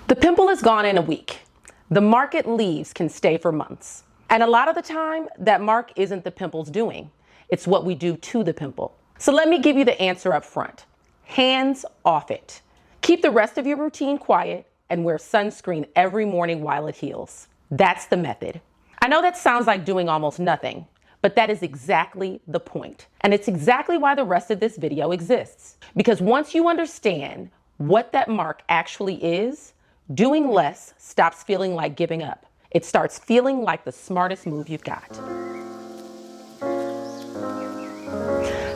The pimple is gone in a week. The mark it leaves can stay for months. And a lot of the time, that mark isn't the pimple's doing. It's what we do to the pimple. So let me give you the answer up front. Hands off it. Keep the rest of your routine quiet and wear sunscreen every morning while it heals. That's the method. I know that sounds like doing almost nothing, but that is exactly the point. And it's exactly why the rest of this video exists. Because once you understand what that mark actually is, doing less stops feeling like giving up. It starts feeling like the smartest move you've got.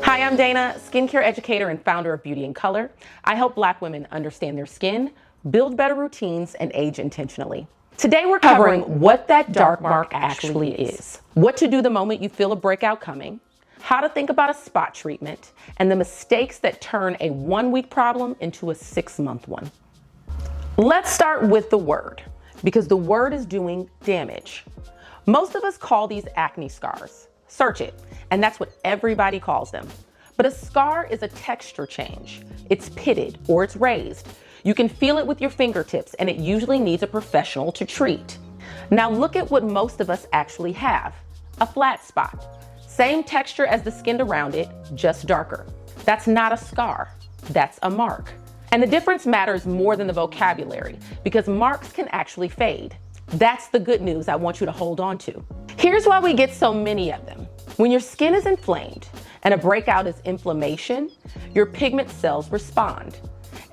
Hi, I'm Dana, skincare educator and founder of Beauty in Color. I help Black women understand their skin, build better routines, and age intentionally. Today we're covering what that dark mark actually is, what to do the moment you feel a breakout coming, how to think about a spot treatment, and the mistakes that turn a 1-week problem into a 6-month one. Let's start with the word, because the word is doing damage. Most of us call these acne scars. Search it, and that's what everybody calls them. But a scar is a texture change. It's pitted or it's raised. You can feel it with your fingertips, and it usually needs a professional to treat. Now look at what most of us actually have, a flat spot. Same texture as the skin around it, just darker. That's not a scar, that's a mark. And the difference matters more than the vocabulary, because marks can actually fade. That's the good news I want you to hold on to. Here's why we get so many of them. When your skin is inflamed and a breakout is inflammation, your pigment cells respond.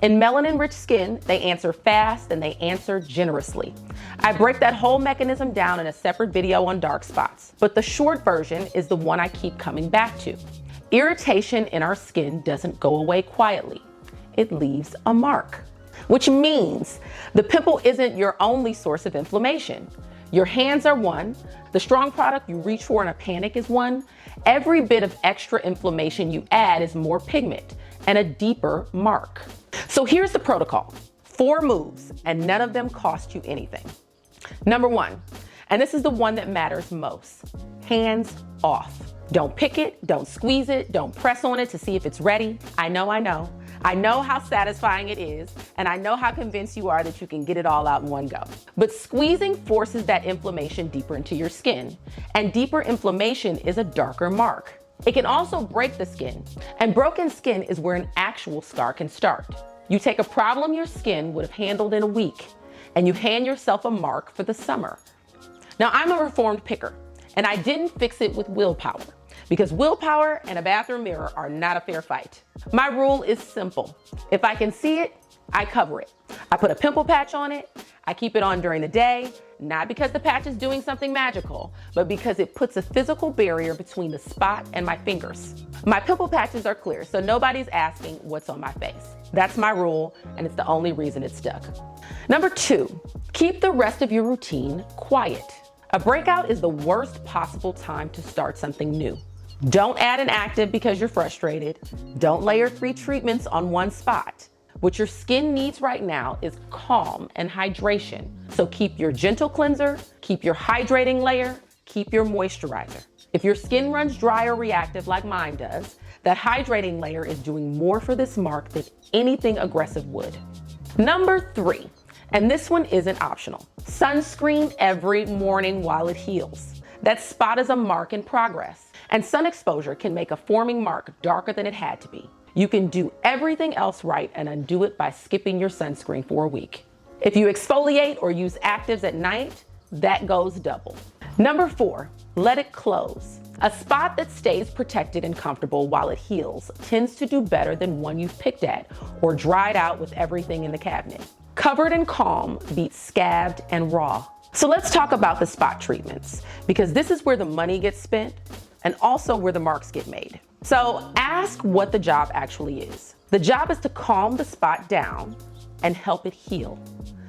In melanin-rich skin, they answer fast and they answer generously. I break that whole mechanism down in a separate video on dark spots, but the short version is the one I keep coming back to. Irritation in our skin doesn't go away quietly. It leaves a mark, which means the pimple isn't your only source of inflammation. Your hands are one, the strong product you reach for in a panic is one. Every bit of extra inflammation you add is more pigment and a deeper mark. So here's the protocol. 4 moves, and none of them cost you anything. Number 1, and this is the one that matters most, hands off. Don't pick it, don't squeeze it, don't press on it to see if it's ready. I know how satisfying it is, and I know how convinced you are that you can get it all out in one go. But squeezing forces that inflammation deeper into your skin, and deeper inflammation is a darker mark. It can also break the skin, and broken skin is where an actual scar can start. You take a problem your skin would have handled in a week, and you hand yourself a mark for the summer. Now, I'm a reformed picker, and I didn't fix it with willpower, because willpower and a bathroom mirror are not a fair fight. My rule is simple. If I can see it, I cover it. I put a pimple patch on it. I keep it on during the day, not because the patch is doing something magical, but because it puts a physical barrier between the spot and my fingers. My pimple patches are clear, so nobody's asking what's on my face. That's my rule, and it's the only reason it stuck. Number 2, keep the rest of your routine quiet. A breakout is the worst possible time to start something new. Don't add an active because you're frustrated. Don't layer 3 treatments on one spot. What your skin needs right now is calm and hydration. So keep your gentle cleanser, keep your hydrating layer, keep your moisturizer. If your skin runs dry or reactive like mine does, that hydrating layer is doing more for this mark than anything aggressive would. Number 3, and this one isn't optional. Sunscreen every morning while it heals. That spot is a mark in progress, and sun exposure can make a forming mark darker than it had to be. You can do everything else right and undo it by skipping your sunscreen for a week. If you exfoliate or use actives at night, that goes double. Number 4, let it close. A spot that stays protected and comfortable while it heals tends to do better than one you've picked at or dried out with everything in the cabinet. Covered and calm beats scabbed and raw. So let's talk about the spot treatments, because this is where the money gets spent and also where the marks get made. So ask what the job actually is. The job is to calm the spot down and help it heal.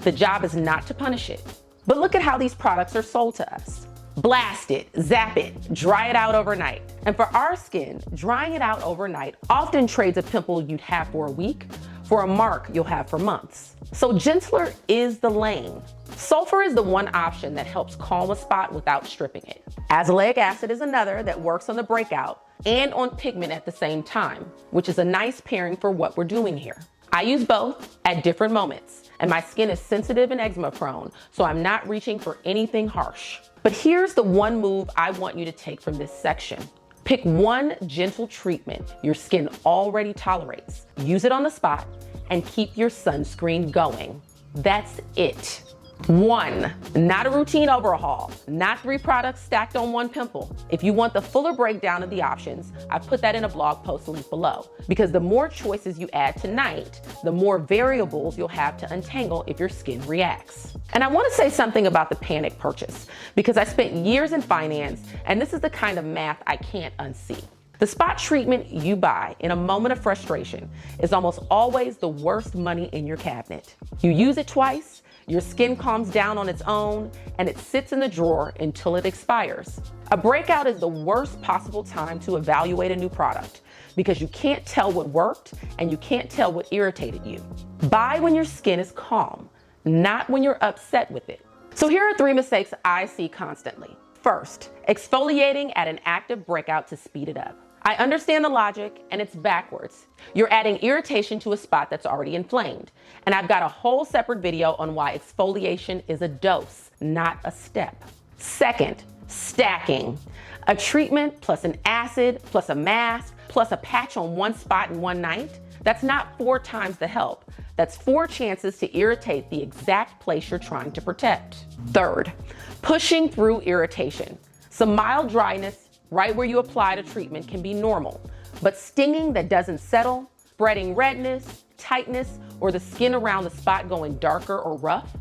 The job is not to punish it. But look at how these products are sold to us. Blast it, zap it, dry it out overnight. And for our skin, drying it out overnight often trades a pimple you'd have for a week for a mark you'll have for months. So gentler is the lane. Sulfur is the one option that helps calm a spot without stripping it. Azelaic acid is another that works on the breakout and on pigment at the same time, which is a nice pairing for what we're doing here. I use both at different moments, and my skin is sensitive and eczema prone, so I'm not reaching for anything harsh. But here's the one move I want you to take from this section. Pick one gentle treatment your skin already tolerates. Use it on the spot and keep your sunscreen going. That's it. 1, not a routine overhaul, not 3 products stacked on 1 pimple. If you want the fuller breakdown of the options, I've put that in a blog post link below, because the more choices you add tonight, the more variables you'll have to untangle if your skin reacts. And I want to say something about the panic purchase, because I spent years in finance, and this is the kind of math I can't unsee. The spot treatment you buy in a moment of frustration is almost always the worst money in your cabinet. You use it twice, your skin calms down on its own, and it sits in the drawer until it expires. A breakout is the worst possible time to evaluate a new product, because you can't tell what worked and you can't tell what irritated you. Buy when your skin is calm, not when you're upset with it. So here are 3 mistakes I see constantly. First, exfoliating at an active breakout to speed it up. I understand the logic, and it's backwards. You're adding irritation to a spot that's already inflamed. And I've got a whole separate video on why exfoliation is a dose, not a step. Second, stacking. A treatment plus an acid plus a mask plus a patch on one spot in one night, that's not 4 times the help. That's 4 chances to irritate the exact place you're trying to protect. Third, pushing through irritation. Some mild dryness right where you applied a treatment can be normal, but stinging that doesn't settle, spreading redness, tightness, or the skin around the spot going darker or rough,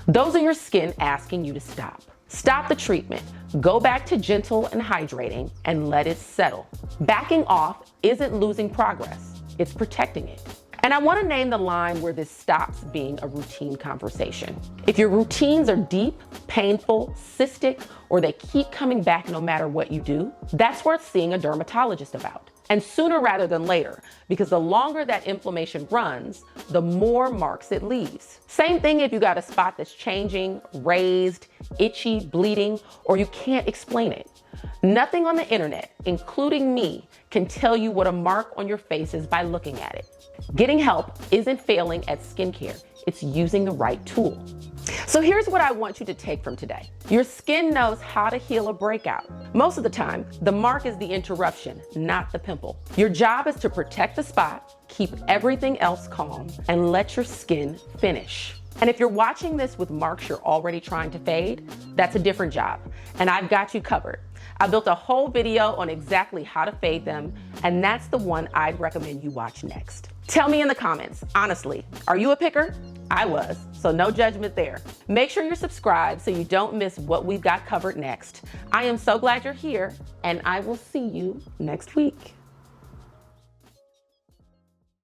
those are your skin asking you to stop. Stop the treatment, go back to gentle and hydrating, and let it settle. Backing off isn't losing progress, it's protecting it. And I want to name the line where this stops being a routine conversation. If your routines are deep, painful, cystic, or they keep coming back no matter what you do, that's worth seeing a dermatologist about. And sooner rather than later, because the longer that inflammation runs, the more marks it leaves. Same thing if you got a spot that's changing, raised, itchy, bleeding, or you can't explain it. Nothing on the internet, including me, can tell you what a mark on your face is by looking at it. Getting help isn't failing at skincare, it's using the right tool. So here's what I want you to take from today. Your skin knows how to heal a breakout. Most of the time, the mark is the interruption, not the pimple. Your job is to protect the spot, keep everything else calm, and let your skin finish. And if you're watching this with marks you're already trying to fade, that's a different job, and I've got you covered. I built a whole video on exactly how to fade them, and that's the one I'd recommend you watch next. Tell me in the comments, honestly, are you a picker? I was, so no judgment there. Make sure you're subscribed so you don't miss what we've got covered next. I am so glad you're here, and I will see you next week.